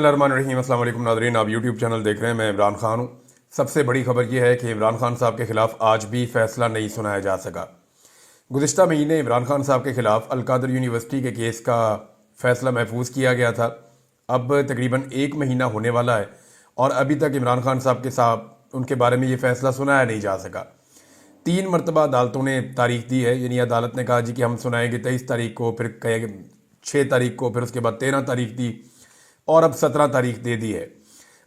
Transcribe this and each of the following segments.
बिस्मिल्लाहिर्रहमानिर्रहीम। अस्सलाम वालेकुम नाज़रीन, आप यूट्यूब चैनल देख रहे हैं। मैं इमरान खान हूँ। सबसे बड़ी खबर यह है कि इमरान खान साहब के ख़िलाफ़ आज भी फ़ैसला नहीं सुनाया जा सका। गुज़िश्ता महीने इमरान खान साहब के ख़िलाफ़ अलकादर यूनिवर्सिटी के केस का फ़ैसला महफूज किया गया था। अब तकरीबन 1 महीना होने वाला है और अभी तक इमरान खान साहब उनके बारे में ये फ़ैसला सुनाया नहीं जा सका। 3 मरतबा अदालतों ने तारीख दी है, यानी अदालत ने कहा जी कि हम सुनाएंगे 23 तारीख को, फिर कहे 6 तारीख को, फिर उसके बाद 13 तारीख दी और अब 17 तारीख दे दी है।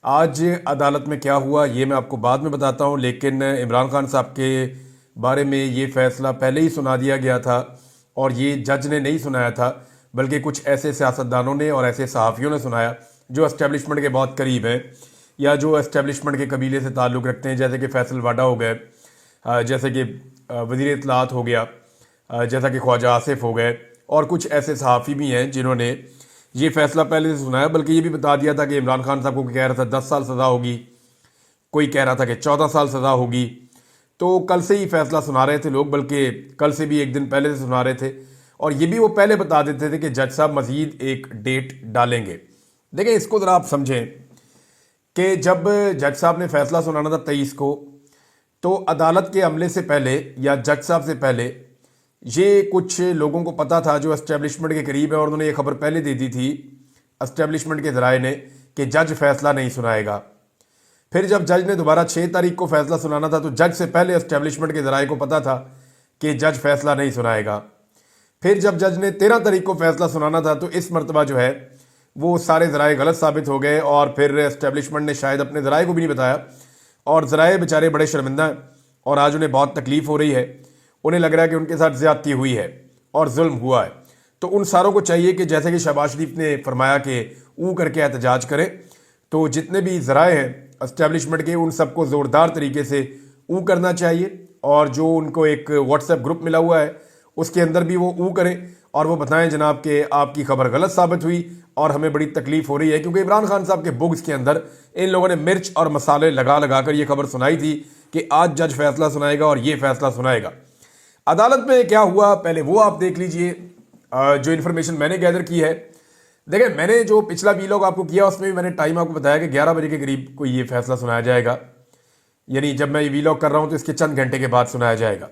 आज अदालत में क्या हुआ ये मैं आपको बाद में बताता हूँ, लेकिन इमरान खान साहब के बारे में ये फ़ैसला पहले ही सुना दिया गया था और ये जज ने नहीं सुनाया था, बल्कि कुछ ऐसे सियासतदानों ने और ऐसे सहाफ़ियों ने सुनाया जो एस्टेब्लिशमेंट के बहुत करीब हैं या जो एस्टेब्लिशमेंट के कबीले से ताल्लुक़ रखते हैं, जैसे कि फैसल वाडा हो गए, जैसे कि वज़ीर इत्तलात हो गया, जैसा कि ख्वाजा आसिफ हो गए, और कुछ ऐसे सहाफ़ी भी हैं जिन्होंने ये फ़ैसला पहले से सुनाया। बल्कि ये भी बता दिया था कि इमरान खान साहब को कह रहा था 10 साल सज़ा होगी, कोई कह रहा था कि 14 साल सज़ा होगी। तो कल से ही फ़ैसला सुना रहे थे लोग, बल्कि कल से भी एक दिन पहले से सुना रहे थे, और ये भी वो पहले बता देते थे कि जज साहब मज़ीद एक डेट डालेंगे। देखें, इसको ज़रा आप समझें कि जब जज साहब ने फ़ैसला सुनाना था 23 को, तो अदालत के अमले से पहले या जज साहब से पहले ये कुछ लोगों को पता था जो एस्टेब्लिशमेंट के करीब है, और उन्होंने ये खबर पहले दे दी थी एस्टेब्लिशमेंट के ज़राए ने कि जज फ़ैसला नहीं सुनाएगा। फिर जब जज ने दोबारा 6 तारीख को फ़ैसला सुनाना था, तो जज से पहले एस्टेब्लिशमेंट के ज़राए को पता था कि जज फ़ैसला नहीं सुनाएगा। फिर जब जज ने 13 तारीख को फ़ैसला सुनाना था, तो इस मरतबा जो है वो सारे ज़राए गलत साबित हो गए, और फिर एस्टेब्लिशमेंट ने शायद अपने ज़राए को भी नहीं बताया, और ज़राए बेचारे बड़े शर्मिंदा हैं और आज उन्हें बहुत तकलीफ़ हो रही है। उन्हें लग रहा है कि उनके साथ ज़्यादती हुई है और जुल्म हुआ है। तो उन सारों को चाहिए कि जैसे कि शहबाज शरीफ ने फरमाया कि ऊ करके एहतजाज करें, तो जितने भी ज़राए हैं एस्टेब्लिशमेंट के, उन सबको ज़ोरदार तरीके से ऊ करना चाहिए, और जो उनको एक व्हाट्सएप ग्रुप मिला हुआ है उसके अंदर भी वो ऊ करें और वो बताएं जनाब कि आपकी खबर गलत साबित हुई और हमें बड़ी तकलीफ़ हो रही है। क्योंकि इमरान खान साहब के बुग्स के अंदर इन लोगों ने मिर्च और मसाले लगा लगा कर ये खबर सुनाई थी कि आज जज फैसला सुनाएगा और ये फैसला सुनाएगा। अदालत में क्या हुआ पहले वो आप देख लीजिए, जो इन्फॉर्मेशन मैंने गैदर की है। देखें, मैंने जो पिछला वीलॉग आपको किया उसमें भी मैंने टाइम आपको बताया कि 11 बजे के करीब कोई ये फैसला सुनाया जाएगा, यानी जब मैं ये वीलॉग कर रहा हूं तो इसके चंद घंटे के बाद सुनाया जाएगा।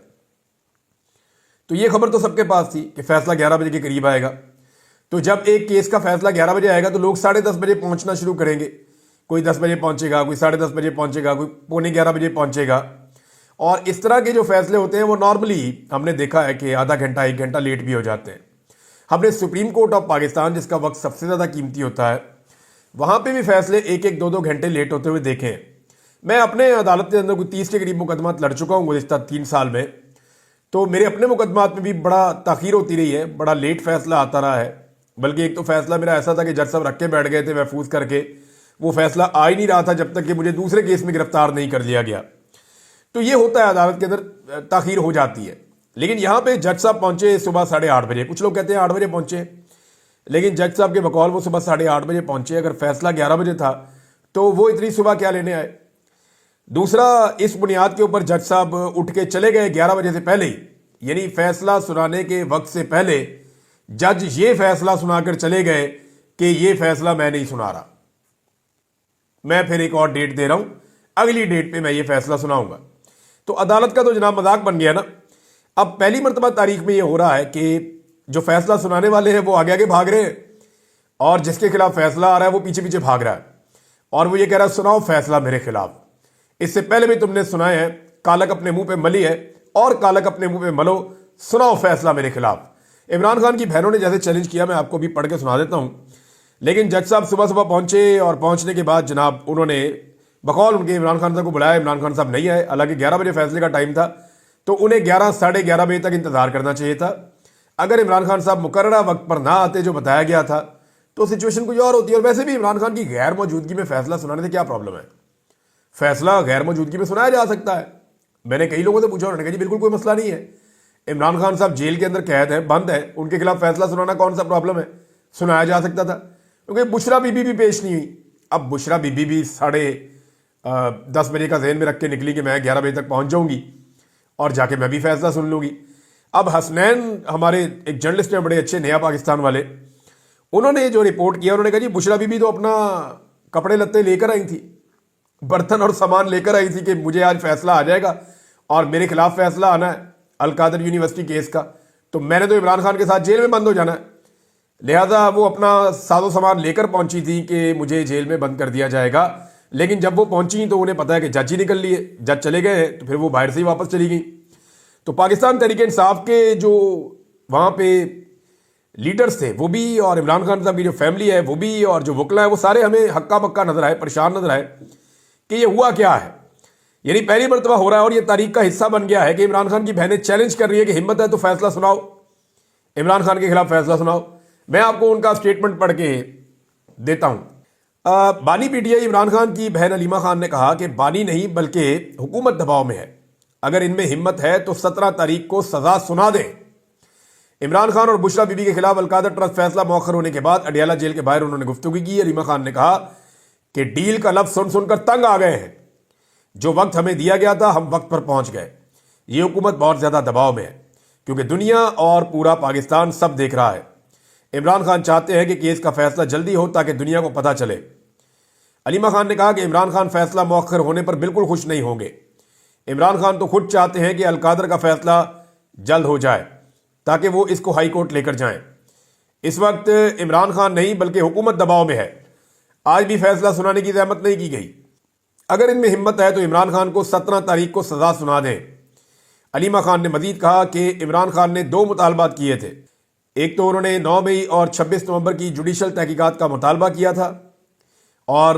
तो ये खबर तो सबके पास थी कि फैसला 11 बजे के करीब आएगा। तो जब एक केस का फैसला 11 बजे आएगा तो लोग 10:30 बजे पहुंचना शुरू करेंगे। कोई 10 बजे पहुंचेगा, कोई 10:30 बजे पहुंचेगा, कोई 11:15 बजे पहुंचेगा। और इस तरह के जो फैसले होते हैं वो नॉर्मली हमने देखा है कि आधा घंटा 1 घंटा लेट भी हो जाते हैं। हमने सुप्रीम कोर्ट ऑफ पाकिस्तान, जिसका वक्त सबसे ज़्यादा कीमती होता है, वहाँ पे भी फैसले 1-1, 2-2 घंटे लेट होते हुए देखे हैं। मैं अपने अदालत के अंदर कोई 30 के करीब मुकदमात लड़ चुका हूँ गुज़िश्ता 3 साल में, तो मेरे अपने मुकदमात में भी बड़ा ताख़ीर होती रही है, बड़ा लेट फैसला आता रहा है। बल्कि एक तो फैसला मेरा ऐसा था कि जज साहब रख के बैठ गए थे महफूज करके, वो फैसला आ ही नहीं रहा था जब तक कि मुझे दूसरे केस में गिरफ्तार नहीं कर लिया गया। तो ये होता है, अदालत के अंदर ताख़ीर हो जाती है। लेकिन यहाँ पे जज साहब पहुंचे सुबह 8:30 बजे। कुछ लोग कहते हैं 8 बजे पहुंचे, लेकिन जज साहब के बकौल वो सुबह 8:30 बजे पहुंचे। अगर फैसला 11 बजे था तो वो इतनी सुबह क्या लेने आए? दूसरा, इस बुनियाद के ऊपर जज साहब उठ के चले गए 11 बजे से पहले ही, यानी फैसला सुनाने के वक्त से पहले जज ये फैसला सुनाकर चले गए कि ये फैसला मैं नहीं सुना रहा, मैं फिर एक और डेट दे रहा हूं, अगली डेट पे मैं ये फैसला सुनाऊंगा। तो अदालत का तो जनाब मजाक बन गया ना। अब पहली मरतबा तारीख में ये हो रहा है कि जो फैसला सुनाने वाले हैं वो आगे आगे भाग रहे हैं और जिसके खिलाफ फैसला आ रहा है वो पीछे पीछे भाग रहा है, और वो ये कह रहा है सुनाओ फैसला मेरे खिलाफ। इससे पहले भी तुमने सुनाए हैं, कालक अपने मुंह पे मली है और कालक अपने मुंह पे मलो, सुनाओ फैसला मेरे खिलाफ। इमरान खान की बहनों ने जैसे चैलेंज किया, मैं आपको भी पढ़ के सुना देता हूं। लेकिन जज साहब सुबह सुबह पहुंचे और पहुंचने के बाद जनाब उन्होंने बकौल उनके इमरान खान साहब को बुलाया। इमरान खान साहब नहीं आए, हालांकि 11 बजे फैसले का टाइम था, तो उन्हें 11 साढ़े 11 बजे तक इंतजार करना चाहिए था। अगर इमरान खान साहब मुकर्ररा वक्त पर ना आते जो बताया गया था तो सिचुएशन कुछ और होती है। और वैसे भी इमरान खान की गैर मौजूदगी में फैसला सुनाने से क्या प्रॉब्लम है? फैसला गैर मौजूदगी में सुनाया जा सकता है। मैंने कई लोगों से पूछा, उन्होंने कहा जी बिल्कुल कोई मसला नहीं है, इमरान खान साहब जेल के अंदर कैद है, बंद है, उनके खिलाफ फैसला सुनाना कौन सा प्रॉब्लम है, सुनाया जा सकता था। क्योंकि बुशरा बीबी भी पेश नहीं हुई। अब बुशरा बीबी भी 10:30 बजे का ज़हन में रख के निकली कि मैं 11 बजे तक पहुंच जाऊंगी और जाके मैं भी फैसला सुन लूंगी। अब हसनैन हमारे एक जर्नलिस्ट हैं बड़े अच्छे, नया पाकिस्तान वाले, انہوں نے جو رپورٹ کیا انہوں نے کہا جی بشرا بی بی تو اپنا کپڑے لتے لے کر آئی تھی، برتن اور سامان لے کر آئی تھی کہ مجھے آج فیصلہ آ جائے گا اور میرے خلاف فیصلہ آنا ہے القادر یونیورسٹی کیس کا، تو میں نے تو عمران خان کے ساتھ جیل میں بند ہو جانا ہے، لہذا وہ اپنا ساز و سامان لے کر پہنچی تھی کہ مجھے جیل میں بند کر دیا جائے گا، لیکن جب وہ پہنچی تو انہیں پتا ہے کہ جج ہی نکل لیے، جج چلے گئے تو پھر وہ باہر سے ہی واپس چلی گئیں۔ تو پاکستان تحریک انصاف کے جو وہاں پہ لیڈرز تھے وہ بھی، اور عمران خان صاحب کی جو فیملی ہے وہ بھی، اور جو وکلا ہے وہ سارے ہمیں ہکا بکا نظر آئے، پریشان نظر آئے کہ یہ ہوا کیا ہے۔ یعنی پہلی مرتبہ ہو رہا ہے اور یہ تاریخ کا حصہ بن گیا ہے کہ عمران خان کی بہنیں چیلنج کر رہی ہے کہ ہمت ہے تو فیصلہ سناؤ، عمران خان کے خلاف فیصلہ سناؤ۔ میں آپ کو ان کا سٹیٹمنٹ پڑھ کے دیتا ہوں۔ بانی P T I Imran Khan کی بہن علیمہ خان نے کہا کہ بانی نہیں بلکہ حکومت دباؤ میں ہے، اگر ان میں ہمت ہے تو 17 تاریخ کو سزا سنا دیں۔ عمران خان اور بشرا بی بی کے خلاف القادر ٹرسٹ فیصلہ مؤخر ہونے کے بعد اڈیالہ جیل کے باہر انہوں نے گفتگو کی۔ علیمہ خان نے کہا کہ ڈیل کا لفظ سن سن کر تنگ آ گئے ہیں، جو وقت ہمیں دیا گیا تھا ہم وقت پر پہنچ گئے، یہ حکومت بہت زیادہ دباؤ میں ہے کیونکہ دنیا اور پورا پاکستان سب دیکھ رہا ہے۔ عمران خان چاہتے ہیں کہ کیس کا فیصلہ جلدی ہو تاکہ دنیا کو پتہ چلے۔ علیمہ خان نے کہا کہ عمران خان فیصلہ مؤخر ہونے پر بالکل خوش نہیں ہوں گے، عمران خان تو خود چاہتے ہیں کہ القادر کا فیصلہ جلد ہو جائے تاکہ وہ اس کو ہائی کورٹ لے کر جائیں۔ اس وقت عمران خان نہیں بلکہ حکومت دباؤ میں ہے، آج بھی فیصلہ سنانے کی زحمت نہیں کی گئی، اگر ان میں ہمت ہے تو عمران خان کو 17 تاریخ کو سزا سنا دیں۔ علیمہ خان نے مزید کہا کہ عمران خان نے 2 مطالبات کیے تھے، ایک تو انہوں نے 9 مئی اور 26 نومبر کی جوڈیشل تحقیقات کا مطالبہ کیا تھا، اور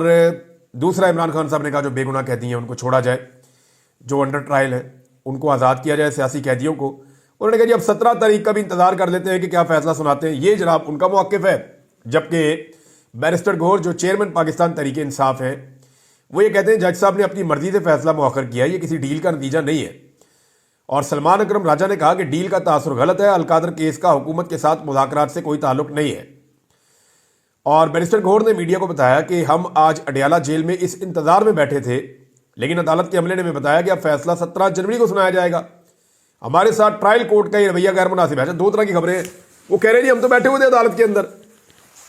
دوسرا عمران خان صاحب نے کہا جو بے گناہ قیدی ہیں ان کو چھوڑا جائے، جو انڈر ٹرائل ہیں ان کو آزاد کیا جائے، سیاسی قیدیوں کو۔ انہوں نے کہا جی اب 17 تاریخ کا بھی انتظار کر لیتے ہیں کہ کیا فیصلہ سناتے ہیں، یہ جناب ان کا موقف ہے۔ جبکہ بیرسٹر گوہر جو چیئرمین پاکستان تحریک انصاف ہیں وہ یہ کہتے ہیں جج صاحب نے اپنی مرضی سے فیصلہ مؤخر کیا، یہ کسی ڈیل کا نتیجہ نہیں ہے۔ اور سلمان اکرم راجہ نے کہا کہ ڈیل کا تاثر غلط ہے، القادر کیس کا حکومت کے ساتھ مذاکرات سے کوئی تعلق نہیں ہے۔ اور بیرسٹر گوہر نے میڈیا کو بتایا کہ ہم آج اڈیالہ جیل میں اس انتظار میں بیٹھے تھے، لیکن عدالت کے عملے نے ہمیں بتایا کہ اب فیصلہ 17 جنوری کو سنایا جائے گا۔ ہمارے ساتھ ٹرائل کورٹ کا یہ رویہ غیر مناسب ہے۔ 2 طرح کی خبریں ہیں، وہ کہہ رہے ہیں جی ہم تو بیٹھے ہوئے تھے عدالت کے اندر،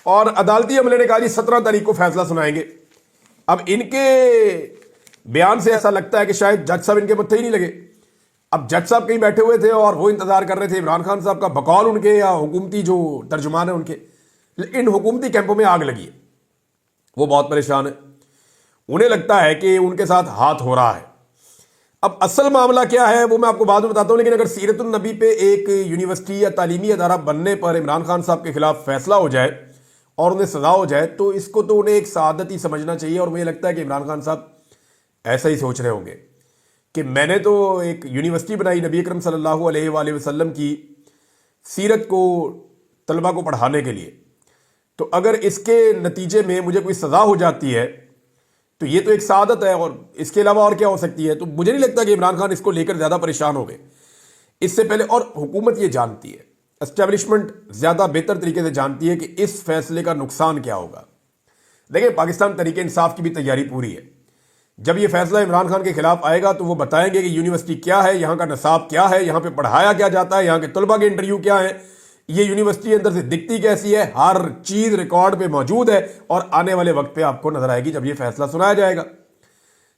اور عدالتی عملے نے کہا جی 17 تاریخ کو فیصلہ سنائیں گے۔ اب ان کے بیان سے ایسا لگتا ہے کہ شاید جج صاحب ان کے متھے ہی نہیں لگے۔ اب جج صاحب کہیں بیٹھے ہوئے تھے اور وہ انتظار کر رہے تھے عمران خان صاحب کا، بقول ان کے یا حکومتی جو ترجمان ہیں ان کے، ان حکومتی کیمپوں میں آگ لگی ہے، وہ بہت پریشان ہیں، انہیں لگتا ہے کہ ان کے ساتھ ہاتھ ہو رہا ہے۔ اب اصل معاملہ کیا ہے وہ میں آپ کو بعد میں بتاتا ہوں، لیکن اگر سیرت النبی پہ ایک یونیورسٹی یا تعلیمی ادارہ بننے پر عمران خان صاحب کے خلاف فیصلہ ہو جائے اور انہیں سزا ہو جائے تو اس کو تو انہیں ایک سعادت ہی سمجھنا چاہیے، اور مجھے لگتا ہے کہ عمران خان صاحب ایسا ہی سوچ رہے ہوں گے کہ میں نے تو ایک یونیورسٹی بنائی نبی اکرم صلی اللہ علیہ وآلہ وسلم کی سیرت کو طلبہ کو پڑھانے کے لیے، تو اگر اس کے نتیجے میں مجھے کوئی سزا ہو جاتی ہے تو یہ تو ایک سعادت ہے، اور اس کے علاوہ اور کیا ہو سکتی ہے؟ تو مجھے نہیں لگتا کہ عمران خان اس کو لے کر زیادہ پریشان ہو گئے اس سے پہلے، اور حکومت یہ جانتی ہے، اسٹیبلشمنٹ زیادہ بہتر طریقے سے جانتی ہے کہ اس فیصلے کا نقصان کیا ہوگا۔ دیکھیں پاکستان تحریک انصاف کی بھی تیاری پوری ہے، جب یہ فیصلہ عمران خان کے خلاف آئے گا تو وہ بتائیں گے کہ یونیورسٹی کیا ہے، یہاں کا نصاب کیا ہے، یہاں پہ پڑھایا کیا جاتا ہے، یہاں کے طلبہ کے انٹرویو کیا ہیں، یہ یونیورسٹی اندر سے دکھتی کیسی ہے، ہر چیز ریکارڈ پہ موجود ہے، اور آنے والے وقت پہ آپ کو نظر آئے گی جب یہ فیصلہ سنایا جائے گا۔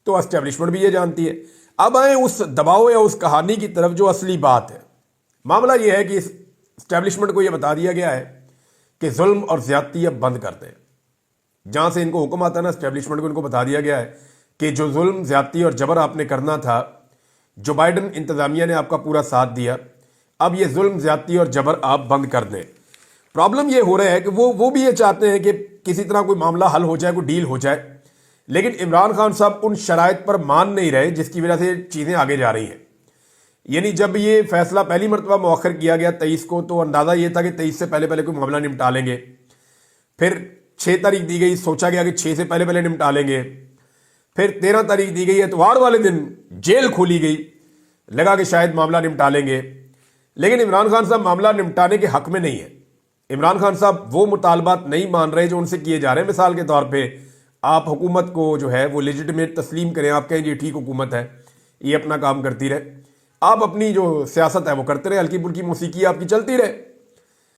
تو اسٹیبلشمنٹ بھی یہ جانتی ہے۔ اب آئیں اس دباؤ یا اس کہانی کی طرف جو اصلی بات ہے۔ معاملہ یہ ہے کہ اسٹیبلشمنٹ کو یہ بتا دیا گیا ہے کہ ظلم اور زیادتی اب بند کر دیں، جہاں سے ان کو حکم آتا ہے نا، اسٹیبلشمنٹ کو ان کو بتا دیا گیا ہے کہ جو ظلم زیادتی اور جبر آپ نے کرنا تھا، جو بائیڈن انتظامیہ نے آپ کا پورا ساتھ دیا، اب یہ ظلم زیادتی اور جبر آپ بند کر دیں۔ پرابلم یہ ہو رہا ہے کہ وہ بھی یہ چاہتے ہیں کہ کسی طرح کوئی معاملہ حل ہو جائے، کوئی ڈیل ہو جائے، لیکن عمران خان صاحب ان شرائط پر مان نہیں رہے جس کی وجہ سے چیزیں آگے جا رہی ہیں۔ یعنی جب یہ فیصلہ پہلی مرتبہ مؤخر کیا گیا 23 کو، تو اندازہ یہ تھا کہ 23 سے پہلے کوئی معاملہ نمٹا لیں گے، پھر 6 تاریخ دی گئی، سوچا گیا کہ 6 سے پہلے نمٹا لیں گے، پھر 13 تاریخ دی گئی، اتوار والے دن جیل کھولی گئی، لگا کہ شاید معاملہ نمٹا لیں گے، لیکن عمران خان صاحب معاملہ نمٹانے کے حق میں نہیں ہے۔ عمران خان صاحب وہ مطالبات نہیں مان رہے جو ان سے کیے جا رہے ہیں۔ مثال کے طور پہ آپ حکومت کو جو ہے وہ لیجٹمیٹ تسلیم کریں، آپ کہیں جی ٹھیک حکومت ہے، یہ اپنا کام کرتی رہے، آپ اپنی جو سیاست ہے وہ کرتے رہے، ہلکی پھلکی موسیقی آپ کی چلتی رہے،